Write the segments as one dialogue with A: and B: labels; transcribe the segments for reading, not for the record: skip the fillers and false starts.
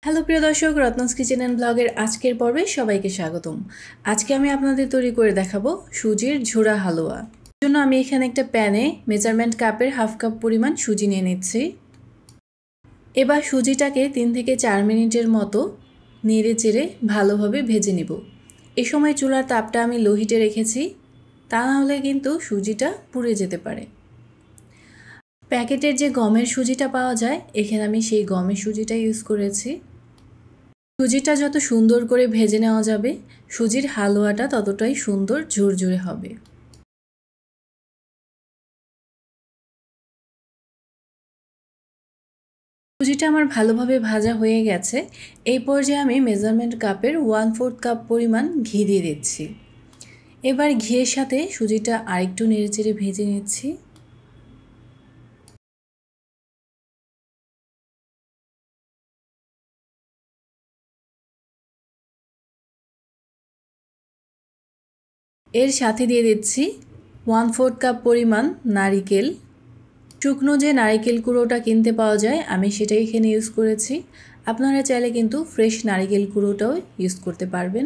A: Hello প্রিয় দর্শক, Ratna's kitchen and ব্লগের আজকের পর্বে সবাইকে স্বাগতম। আজকে আমি আপনাদের তৈরি করে দেখাবো সুজির ঝুরা হালুয়া। এর জন্য আমি এখানে একটা প্যানে মেজারমেন্ট কাপের হাফ কাপ পরিমাণ সুজি নিয়ে নিচ্ছি। এবার সুজিটাকে 3 থেকে 4 মিনিটের মতো নেড়ে চেড়ে ভালোভাবে ভেজে নিব। এ সময় চুলার তাপটা আমি লো হিটে রেখেছি, তা না হলে কিন্তু সুজিটা পুড়ে যেতে পারে। প্যাকেটের যে গমের সুজিটা পাওয়া যায়, এখানে আমি সেই গমের সুজিটা ইউজ করেছি। সুজিটা যত সুন্দর করে ভেজে নেওয়া যাবে, সুজির হালুয়াটা ততটাই সুন্দর ঝুরঝুরে হবে। সুজিটা আমার ভালোভাবে ভাজা হয়ে গেছে। এই পর্যায়ে আমি মেজারমেন্ট কাপের 1/4 কাপ পরিমাণ ঘি দিয়ে দিচ্ছি। এবার ঘিয়ের সাথে সুজিটা আরেকটু নেড়েচেড়ে ভেজে নিচ্ছি। এর সাথে দিয়ে দিচ্ছি 1/4 কাপ পরিমাণ নারিকেল। শুকনো যে নারিকেল কুড়োটা কিনতে পাওয়া যায়, আমি সেটাই এখানে ইউজ করেছি। আপনারা চাইলে কিন্তু ফ্রেশ নারিকেল কুড়োটাও ইউজ করতে পারবেন।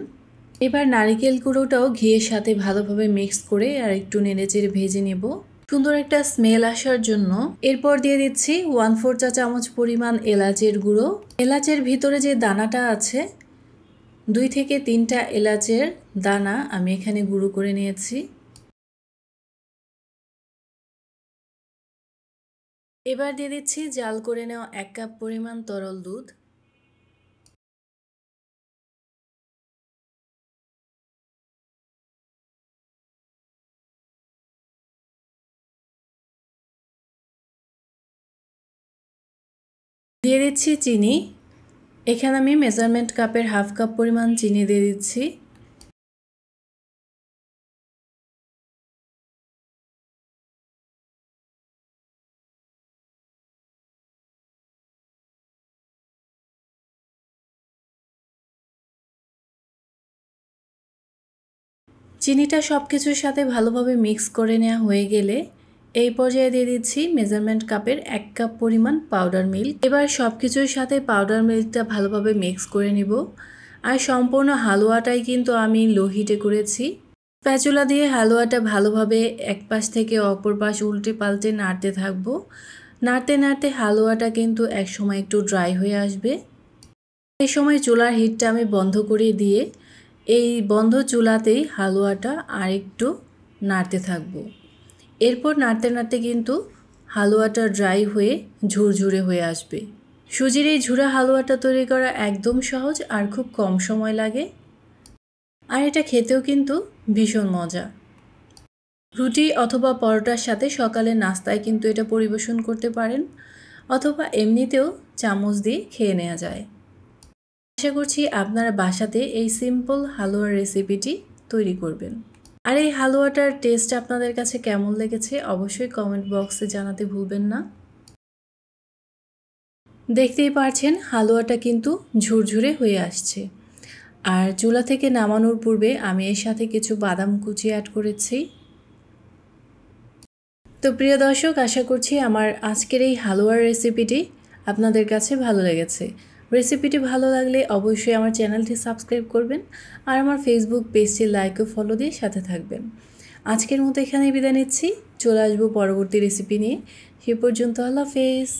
A: এবার নারিকেল কুড়োটাও ঘিয়ের সাথে ভালোভাবে মিক্স করে আর একটু নেড়েচেড়ে ভেজে নেব, সুন্দর একটা স্মেল আসার জন্য। এরপর দিয়ে দিচ্ছি 1/4 চা চামচ পরিমাণ এলাচের গুঁড়ো। এলাচের ভিতরে যে দানাটা আছে, 2 থেকে 3টা এলাচের দানা আমি এখানে গুঁড়ো করে নিয়েছি। এবার দিয়ে দিচ্ছি জাল করে নেওয়া 1 কাপ পরিমাণ তরল দুধ। দিয়ে দিচ্ছি চিনি। এখানে আমি মেজারমেন্ট কাপের হাফ কাপ পরিমাণ চিনি দিয়ে দিচ্ছি। চিনিটা সব কিছুর সাথে ভালোভাবে মিক্স করে নেওয়া হয়ে গেলে এই পর্যায়ে দিয়ে দিচ্ছি মেজারমেন্ট কাপের 1 কাপ পরিমাণ পাউডার মিল্ক। এবার সব কিছুর সাথে পাউডার মিল্কটা ভালোভাবে মিক্স করে নিব। আর সম্পূর্ণ হালুয়াটাই কিন্তু আমি লো হিটে করেছি। স্প্যাচুলা দিয়ে হালুয়াটা ভালোভাবে এক পাশ থেকে অপর পাশ উল্টে পাল্টে নাড়তে থাকবো। নাড়তে নাড়তে হালুয়াটা কিন্তু একসময় একটু ড্রাই হয়ে আসবে। এই সময় চুলার হিটটা আমি বন্ধ করে দিয়ে এই বন্ধ চুলাতেই হালুয়াটা আরেকটু নাড়তে থাকব। এরপর নাড়তে নাড়তে কিন্তু হালুয়াটা ড্রাই হয়ে ঝুরঝুরে হয়ে আসবে। সুজির এই ঝুরা হালুয়াটা তৈরি করা একদম সহজ আর খুব কম সময় লাগে। আর এটা খেতেও কিন্তু ভীষণ মজা। রুটি অথবা পরোটার সাথে সকালে নাস্তায় কিন্তু এটা পরিবেশন করতে পারেন, অথবা এমনিতেও চামচ দিয়ে খেয়ে নেওয়া যায়। আশা করছি আপনারা বাসাতে এই সিম্পল হালুয়ার রেসিপিটি তৈরি করবেন। আর এই হালুয়াটার টেস্ট আপনাদের কাছে কেমন লেগেছে অবশ্যই কমেন্ট বক্সে জানাতে ভুলবেন না। দেখতেই পারছেন হালুয়াটা কিন্তু ঝুরঝুরে হয়ে আসছে। আর চুলা থেকে নামানোর পূর্বে আমি এর সাথে কিছু বাদাম কুচি অ্যাড করেছি। তো প্রিয় দর্শক, আশা করছি আমার আজকের এই হালুয়ার রেসিপিটি আপনাদের কাছে ভালো লেগেছে। রেসিপিটি ভালো লাগলে অবশ্যই আমার চ্যানেলটি সাবস্ক্রাইব করবেন আর আমার ফেসবুক পেজটি লাইক ও ফলো দিয়ে সাথে থাকবেন। আজকের মতো এখানেই বিদায় নিচ্ছি। চলে আসবো পরবর্তী রেসিপি নিয়ে। সে পর্যন্ত আল্লাহ হাফেজ।